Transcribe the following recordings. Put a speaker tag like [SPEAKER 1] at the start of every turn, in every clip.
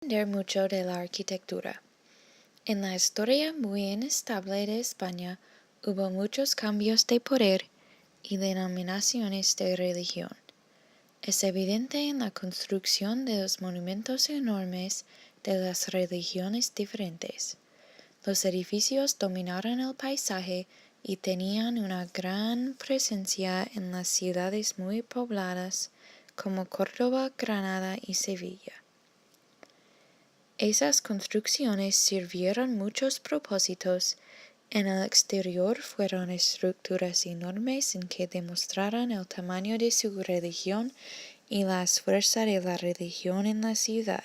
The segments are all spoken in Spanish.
[SPEAKER 1] Aprender mucho de la arquitectura. En la historia muy inestable de España hubo muchos cambios de poder y denominaciones de religión. Es evidente en la construcción de los monumentos enormes de las religiones diferentes. Los edificios dominaron el paisaje y tenían una gran presencia en las ciudades muy pobladas como Córdoba, Granada y Sevilla. Esas construcciones sirvieron muchos propósitos. En el exterior fueron estructuras enormes en que demostraron el tamaño de su religión y la fuerza de la religión en la ciudad.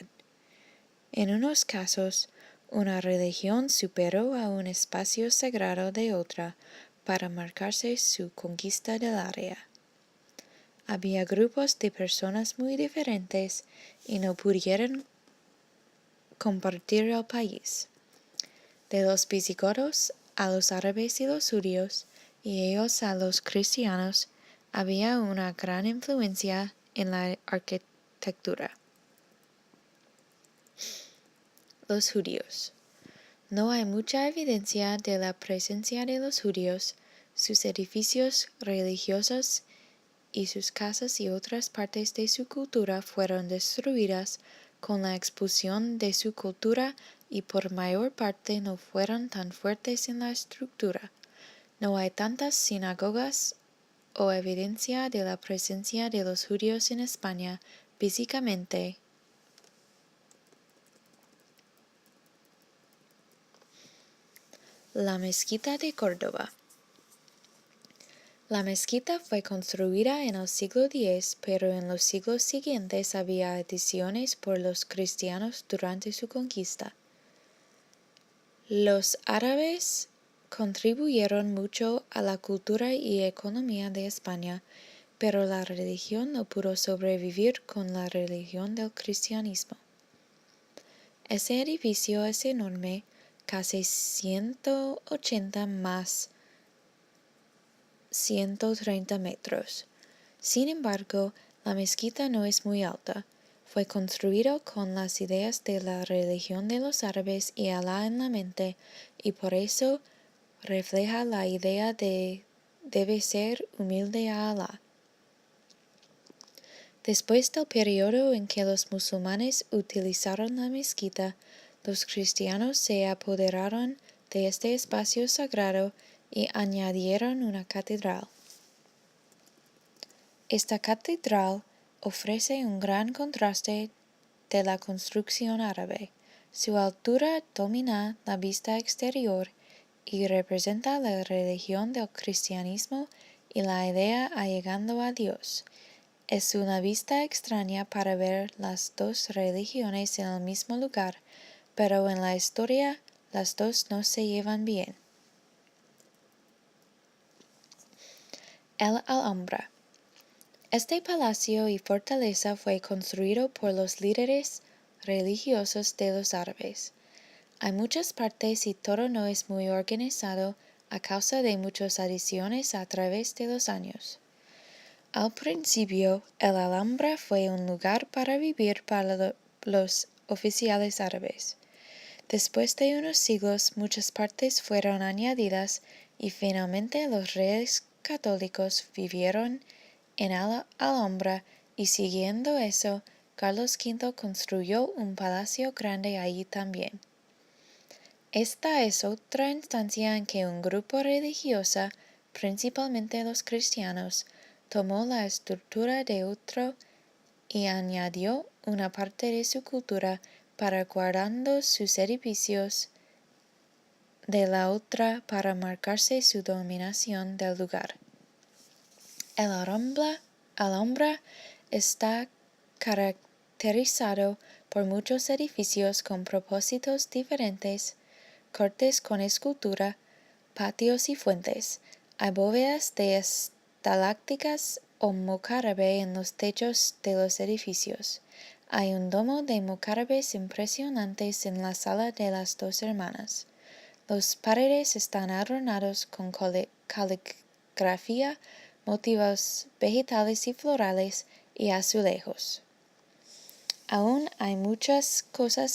[SPEAKER 1] En unos casos, una religión superó a un espacio sagrado de otra para marcarse su conquista del área. Había grupos de personas muy diferentes y no pudieron compartir el país. De los visigodos a los árabes y los judíos, y ellos a los cristianos, había una gran influencia en la arquitectura. Los judíos. No hay mucha evidencia de la presencia de los judíos. Sus edificios religiosos y sus casas y otras partes de su cultura fueron destruidas con la expulsión de su cultura y por mayor parte no fueron tan fuertes en la estructura. No hay tantas sinagogas o evidencia de la presencia de los judíos en España físicamente. La mezquita de Córdoba. La mezquita fue construida en el siglo X, pero en los siglos siguientes había adiciones por los cristianos durante su conquista. Los árabes contribuyeron mucho a la cultura y economía de España, pero la religión no pudo sobrevivir con la religión del cristianismo. Ese edificio es enorme, casi 180 más 130 metros. Sin embargo, la mezquita no es muy alta. Fue construido con las ideas de la religión de los árabes y Alá en la mente, y por eso refleja la idea de debe ser humilde a Alá. Después del periodo en que los musulmanes utilizaron la mezquita, los cristianos se apoderaron de este espacio sagrado y añadieron una catedral. Esta catedral ofrece un gran contraste de la construcción árabe. Su altura domina la vista exterior y representa la religión del cristianismo y la idea allegando a Dios. Es una vista extraña para ver las dos religiones en el mismo lugar, pero en la historia las dos no se llevan bien. El Alhambra. Este palacio y fortaleza fue construido por los líderes religiosos de los árabes. Hay muchas partes y todo no es muy organizado a causa de muchas adiciones a través de los años. Al principio, el Alhambra fue un lugar para vivir para los oficiales árabes. Después de unos siglos, muchas partes fueron añadidas y finalmente los reyes católicos vivieron en la Alhambra y siguiendo eso, Carlos V construyó un palacio grande allí también. Esta es otra instancia en que un grupo religioso, principalmente los cristianos, tomó la estructura de otro y añadió una parte de su cultura para guardando sus edificios de la otra para marcarse su dominación del lugar. El Alhambra está caracterizado por muchos edificios con propósitos diferentes, cortes con escultura, patios y fuentes. Hay bóvedas de estalactitas o mozárabe en los techos de los edificios. Hay un domo de mozárabes impresionantes en la sala de las dos hermanas. Las paredes están adornados con caligrafía, motivos vegetales y florales y azulejos. Aún hay muchas cosas